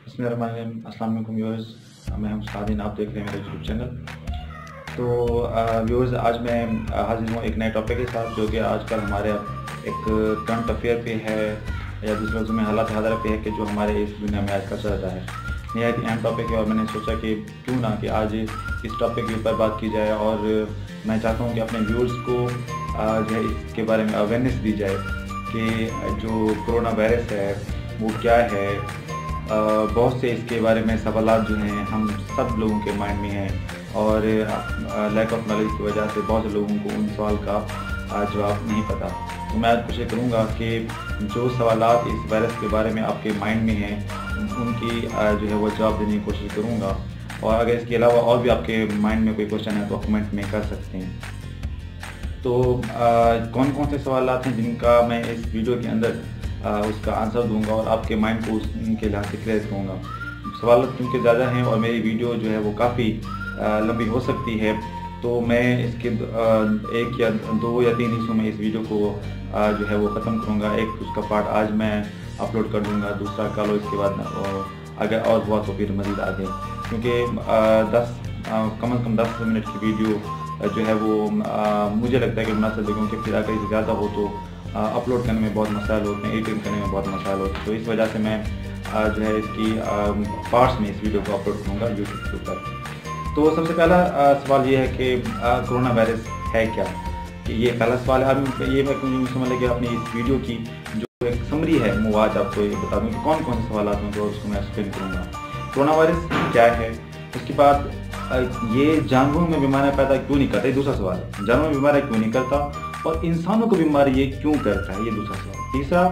बिस्मिल्लाहिर्रहमानिर्रहीम। अस्सलाम वालेकुम व्यूअर्स, मैं हूं सादिन, आप देख रहे हैं मेरा यूट्यूब चैनल। तो व्यूअर्स, आज मैं हाजिर हूं एक नए टॉपिक के साथ जो कि आजकल हमारे एक करंट अफेयर पे है या दूसरे लफ्ज़ों में हालात हादरा पे है कि जो हमारे इस दुनिया में आजकल चल रहा है। नहायत अहम टॉपिक है और मैंने सोचा कि क्यों ना कि आज इस टॉपिक के ऊपर बात की जाए और मैं चाहता हूँ कि अपने व्यूअर्स को जो है इसके बारे में अवेयरनेस दी जाए कि जो कोरोना वायरस है वो क्या है। बहुत से इसके बारे में सवालात जो हैं हम सब लोगों के माइंड में हैं और लैक ऑफ नॉलेज की वजह से बहुत से लोगों को उन सवाल का जवाब नहीं पता। तो मैं आज कोशिश करूँगा कि जो सवालात इस वायरस के बारे में आपके माइंड में हैं उनकी जो है वो जवाब देने की कोशिश करूँगा। और अगर इसके अलावा और भी आपके माइंड में कोई क्वेश्चन है तो कमेंट में कर सकते हैं। तो कौन कौन से सवालात हैं जिनका मैं इस वीडियो के अंदर उसका आंसर दूंगा और आपके माइंड को उनके लिहाज से क्लियर करूँगा। सवाल क्योंकि ज़्यादा हैं और मेरी वीडियो जो है वो काफ़ी लंबी हो सकती है, तो मैं इसके एक या दो या तीन हिस्सों में इस वीडियो को जो है वो ख़त्म करूँगा। एक उसका पार्ट आज मैं अपलोड कर दूँगा, दूसरा कल, इसके बाद अगर और हुआ तो फिर मज़ीद आगे, क्योंकि कम से कम 10 मिनट की वीडियो जो है वो मुझे लगता है कि मुनासिब है, क्योंकि फिर अगर इससे ज़्यादा हो तो अपलोड करने में बहुत मसाइल होते हैं, एडिटिंग करने में बहुत मसाइल होते हैं। तो इस वजह से मैं जो है इसकी पार्ट्स में इस वीडियो को अपलोड करूँगा यूट्यूब के ऊपर। तो सबसे पहला सवाल ये है कि कोरोना वायरस है क्या, कि ये पहला सवाल है। अब ये मैं समझ लगे अपनी इस वीडियो की जो एक समरी है वो आज आपको ये बता दूँ कि कौन कौन से सवाल हों तो उसको मैं एक्सप्लेन करूँगा। कोरोना वायरस क्या है, उसके बाद ये जानवरों में बीमारियाँ पैदा क्यों नहीं करता, ये दूसरा सवाल है। जानवरों में बीमारियाँ क्यों नहीं करता और इंसानों को बीमारी ये क्यों करता है, ये दूसरा सवाल। तीसरा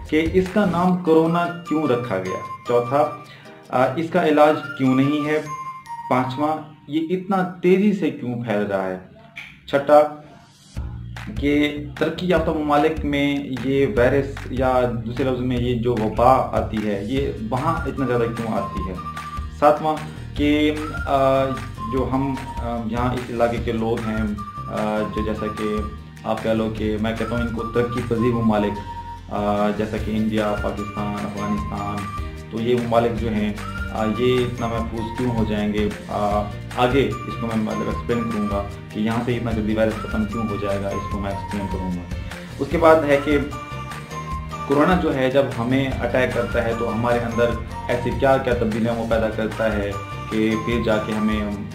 कि इसका नाम कोरोना क्यों रखा गया। चौथा इसका इलाज क्यों नहीं है। पांचवा ये इतना तेजी से क्यों फैल रहा है। छठा कि तरक्की याफ्ता ममालिक में ये वायरस या दूसरे लफ्ज़ में ये जो वबा आती है ये वहाँ इतना ज़्यादा क्यों आती है। सातवां कि जो हम यहाँ इस इलाके के लोग हैं, जो जैसा कि आप कह लो कि मैं कहता हूँ इनको तरक्की पजीर ममालिक जैसा कि इंडिया, पाकिस्तान, अफ़गानिस्तान, तो ये ममालिक जो हैं ये इतना महफूज क्यों हो जाएंगे। आगे इसको मैं मतलब एक्सप्लेन करूँगा कि यहाँ से इतना जल्दी वायरस ख़त्म क्यों हो जाएगा, इसको मैं एक्सप्लेन करूँगा। उसके बाद है कि कोरोना जो है जब हमें अटैक करता है तो हमारे अंदर ऐसी क्या क्या तब्दीलियाँ वो पैदा करता है कि फिर जाके हमें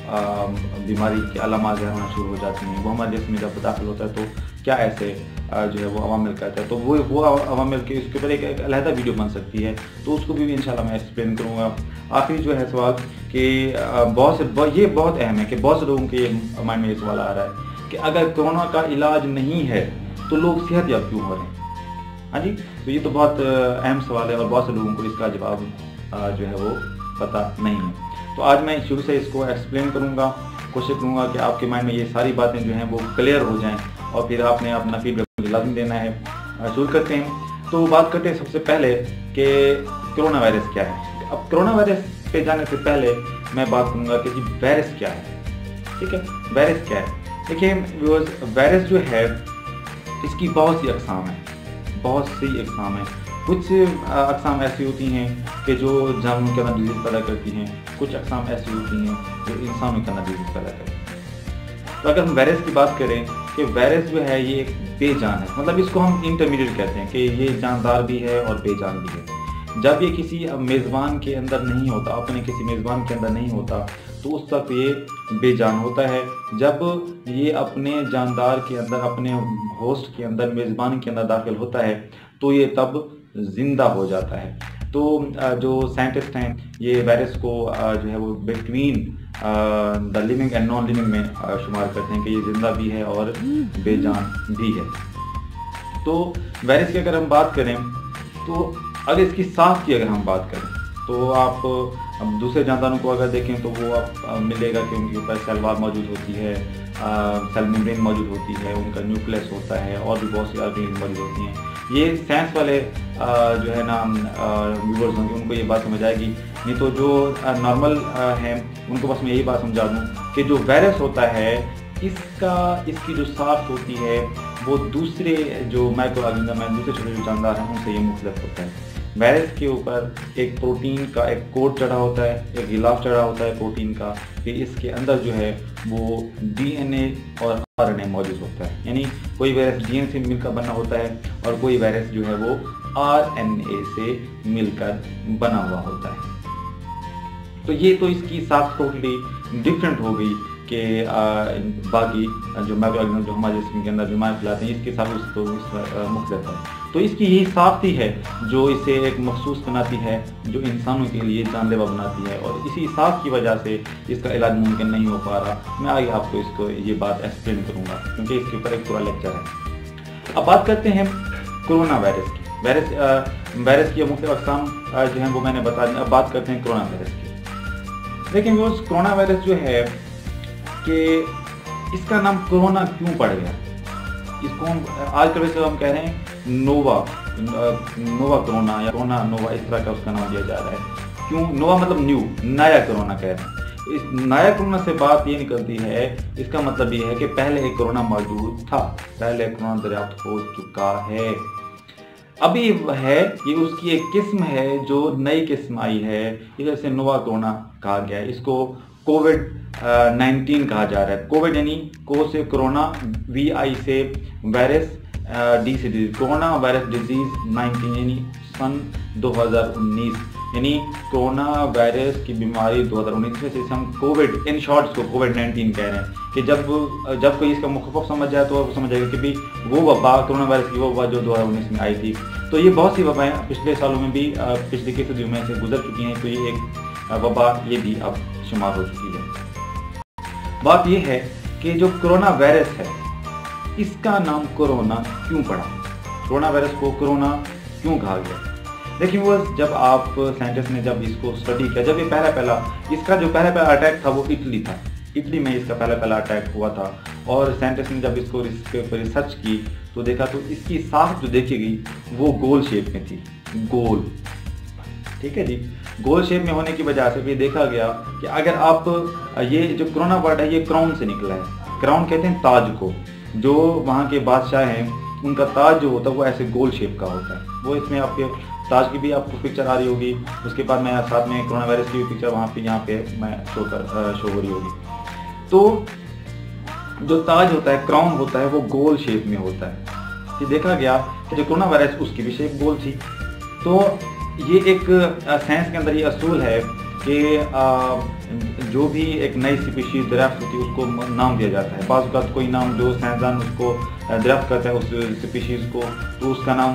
बीमारी के अलामात होना शुरू हो जाती हैं। वो हमारे जिस्म में जब दाखिल होता है तो क्या ऐसे जो है वो अवामिल करता है, तो वो अवामिल के उसके ऊपर एक अलहदा वीडियो बन सकती है, तो उसको भी इंशाल्लाह मैं एक्सप्लेन करूँगा। आखिरी जो है सवाल कि ये बहुत अहम है कि बहुत से लोगों के माइंड में ये सवाल आ रहा है कि अगर कोरोना का इलाज नहीं है तो लोग सेहतयाब क्यों हो रहे हैं। हाँ जी, तो ये तो बहुत अहम सवाल है और बहुत से लोगों को इसका जवाब जो है वो पता नहीं है। तो आज मैं शुरू से इसको एक्सप्लेन करूँगा, कोशिश करूँगा कि आपके माइंड में ये सारी बातें जो हैं वो क्लियर हो जाएं और फिर आपने अपना फीडबैक मुझे लाजमी देना है। शुरू करते हैं। तो बात करते हैं सबसे पहले कि कोरोना वायरस क्या है। अब कोरोना वायरस पे जाने से पहले मैं बात करूँगा कि जी वायरस क्या है। ठीक है, वायरस क्या है। देखिए व्यूअर्स, वायरस जो है इसकी बहुत सी अक़साम है, बहुत सी अक़साम है। कुछ अक़साम ऐसी होती हैं कि जो जानवरों के अंदर डिजीज़ पैदा करती हैं, कुछ अक़साम ऐसी होती हैं जो इंसानों के अंदर डिजीज़ पैदा करती हैं। तो अगर हम वायरस की बात करें कि वायरस जो है ये एक बेजान है, मतलब इसको हम इंटरमीडिएट कहते हैं कि ये जानदार भी है और बेजान भी है। जब ये किसी मेज़बान के अंदर नहीं होता, अपने किसी मेज़बान के अंदर नहीं होता, तो उस वक्त ये बेजान होता है। जब ये अपने जानदार के अंदर, अपने होस्ट के अंदर, मेज़बान के अंदर दाखिल होता है तो ये तब ज़िंदा हो जाता है। तो जो साइंटिस्ट हैं ये वायरस को जो है वो between the living and non living में शुमार करते हैं कि ये ज़िंदा भी है और बेजान भी है। तो वायरस की अगर हम बात करें तो अगर इसकी सांस की अगर हम बात करें तो आप अब दूसरे जानदारों को अगर देखें तो वो आप मिलेगा कि उनके ऊपर सेल वॉल मौजूद होती है, सेल मेम्ब्रेन मौजूद होती है, उनका न्यूक्लियस होता है और भी बहुत सी ऑर्गेनेल मौजूद होती हैं। ये साइंस वाले जो है ना व्यूअर्स होंगे उनको ये बात समझ आएगी, नहीं तो जो नॉर्मल हैं उनको बस मैं यही बात समझा दूँ कि जो वायरस होता है इसकी जो साख्त होती है वो दूसरे जो माइक्रो ऑर्गेनिज्म हैं, दूसरे छोटे जो जानदार हैं उनसे ये मुख्तलिफ होता है। वायरस के ऊपर एक प्रोटीन का एक कोट चढ़ा होता है, एक गिलाफ चढ़ा होता है प्रोटीन का, फिर इसके अंदर जो है वो डीएनए और आरएनए मौजूद होता है। यानी कोई वायरस डीएनए से मिलकर बना होता है और कोई वायरस जो है वो आरएनए से मिलकर बना हुआ होता है। तो ये तो इसकी साख टोटली डिफरेंट हो गई कि बाकी जो माइक्रो ऑर्गेनिज्म जो हमारे जिस्म के अंदर बीमारी फैलाते हैं इसके साथ तो मुख्तलिफ है। तो इसकी यही साख्ती है जो इसे एक मखसूस बनाती है, जो इंसानों के लिए जानलेवा बनाती है, और इसी साख की वजह से इसका इलाज मुमकिन नहीं हो पा रहा। मैं आगे आपको इसको ये बात एक्सप्लेन करूँगा क्योंकि इसके ऊपर एक पूरा लेक्चर है। अब बात करते हैं कोरोना वायरस की। वायरस की मुख्तलिफ अक़साम जो हैं वो मैंने बता दी। अब बात करते हैं कोरोना वायरस की। लेकिन वो कोरोना वायरस जो है कि इसका नाम कोरोना क्यों पड़ गया, इसको हम आजकल वैसे हम कह रहे हैं नोवा कोरोना या कोरोना नोवा, इस तरह का उसका नाम दिया जा रहा है। क्यों नोवा मतलब न्यू, नया कोरोना कह रहे हैं। इस नया कोरोना से बात ये निकलती है, इसका मतलब ये है कि पहले एक कोरोना मौजूद था, पहले कोरोना दरियाफ्त हो चुका है, अभी है ये उसकी एक किस्म है जो नई किस्म आई है, इधर से नोवा कोरोना कहा गया है। इसको कोविड-19 कहा जा रहा है। कोविड यानी को से कोरोना, VI से वायरस, D से डिजीज, कोरोना वायरस डिजीज 19 यानी सन 2019, यानी कोरोना वायरस की बीमारी 2019 में से हम कोविड इन शॉर्ट को कोविड-19 कह रहे हैं कि जब कोई इसका मुखफ़ समझ जाए तो वो समझ जाएगा कि भाई वो वबा कोरोना वायरस की वो वबा जो 2019 में आई थी। तो ये बहुत सी वबाएँ पिछले सालों में भी पिछले की सदियों में से गुजर चुकी हैं, तो ये एक वबा ये भी अब शुमार हो चुकी है। बात ये है कि जो कोरोना वायरस है इसका नाम कोरोना क्यों पड़ा, कोरोना वायरस को कोरोना क्यों कहा गया। देखिए वो जब आप साइंटिस्ट ने जब इसको स्टडी किया, जब ये पहला इसका जो पहला अटैक था वो इटली था, इटली में इसका पहला अटैक हुआ था, और साइंटिस्ट ने जब इसको रिसर्च की तो देखा तो इसकी साख जो देखी गई वो गोल शेप में थी, गोल, ठीक है जी। गोल शेप में होने की वजह से भी देखा गया कि अगर आप ये जो कोरोना वर्ड है ये क्राउन से निकला है। क्राउन कहते हैं ताज को, जो वहाँ के बादशाह हैं उनका ताज जो होता है वो ऐसे गोल शेप का होता है। वो इसमें आपके ताज की भी आपको पिक्चर आ रही होगी, उसके बाद मैं साथ में कोरोना वायरस की भी पिक्चर वहाँ पे यहाँ पे मैं शो हो रही होगी। तो जो ताज होता है, क्राउन होता है, वो गोल शेप में होता है। कि देखा गया कि जो कोरोना वायरस उसकी भी शेप गोल थी। तो ये एक साइंस के अंदर ये असूल है कि जो भी एक नई स्पीशीज दरियाफ्त होती है उसको नाम दिया जाता है। बाज़ औक़ात कोई नाम जो साइंसदान उसको दरियाफ्त करता है उस स्पीशीज़ को, तो उसका नाम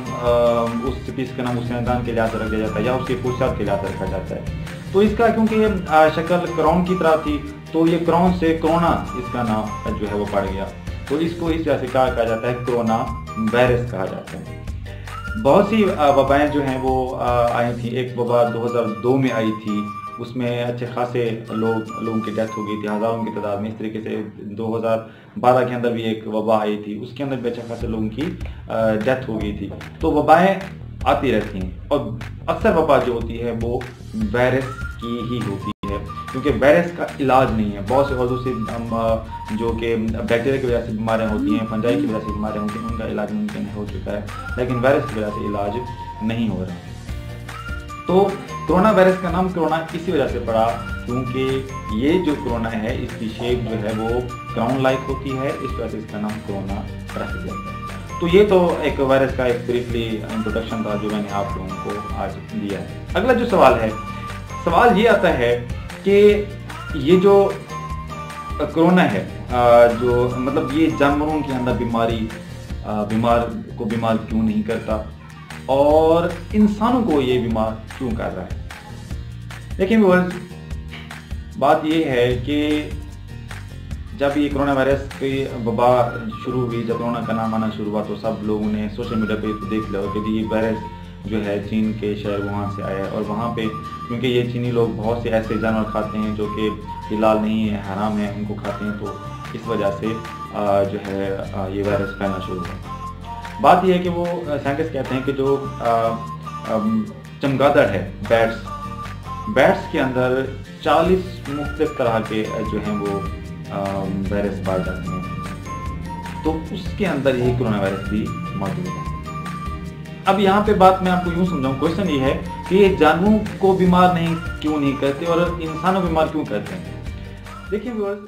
उस स्पीशीज़ का नाम उस साइंसदान के लिहाज से रख दिया जाता है या उसकी पूछताछ के लिहाज से रखा जाता है। तो इसका क्योंकि शक्ल क्राउन की तरह थी तो ये क्राउन से कोरोना इसका नाम जो है वो पड़ गया। तो इसको इस वजह से कहा जाता है कोरोना वायरस कहा जाता है। बहुत सी वबाएँ जो हैं वो आई थी। एक वबा 2002 में आई थी, उसमें अच्छे खासे लोगों की डेथ हो गई थी, हज़ारों की तादाद में। इस तरीके से 2012 के अंदर भी एक वबा आई थी, उसके अंदर भी अच्छे खासे लोगों की डेथ हो गई थी। तो वबाएँ आती रहती हैं और अक्सर वबा जो होती है वो वायरस की ही होती है, क्योंकि वायरस का इलाज नहीं है। बहुत से और दूसरी जो कि बैक्टीरिया की वजह से बीमारियाँ होती हैं, फंजाई की वजह से बीमारियाँ होती हैं, उनका इलाज मुमकिन हो चुका है, लेकिन वायरस की वजह से इलाज नहीं हो रहा। तो कोरोना वायरस का नाम कोरोना इसी वजह से पड़ा क्योंकि ये जो कोरोना है इसकी शेप जो है वो क्राउन लाइक होती है, इस वजह से इसका नाम कोरोना रख दिया गया। तो ये तो एक वायरस का एक ब्रीफली इंट्रोडक्शन था जो मैंने आप लोगों को आज दिया है। अगला जो सवाल है, सवाल ये आता है कि ये जो कोरोना है जो मतलब ये जानवरों के अंदर बीमार क्यों नहीं करता और इंसानों को ये बीमार क्यों कर रहा है। लेकिन बात ये है कि जब ये कोरोना वायरस की वबा शुरू हुई, जब कोरोना का नाम आना शुरू हुआ तो सब लोगों ने सोशल मीडिया पे देख लिया कि ये वायरस जो है चीन के शहर वुहान से आया है। और वहाँ पे क्योंकि ये चीनी लोग बहुत से ऐसे जानवर खाते हैं जो कि हिलाल नहीं है, हराम है, उनको खाते हैं, तो इस वजह से जो है ये वायरस फैलना शुरू हुआ। बात यह है कि वो साइंटिस्ट कहते हैं कि जो चमगादड़ है, बैट्स के अंदर 40 मुख्तलिफ तरह के जो हैं वो वायरस पाए जाते हैं, तो उसके अंदर यही कोरोना वायरस भी मौजूद है। अब यहाँ पे बात मैं आपको यूँ समझाऊँ, क्वेश्चन ये है कि ये जानवरों को बीमार नहीं क्यों नहीं कहते और इंसानों को बीमार क्यों कहते हैं। देखिए व्यूअर्स,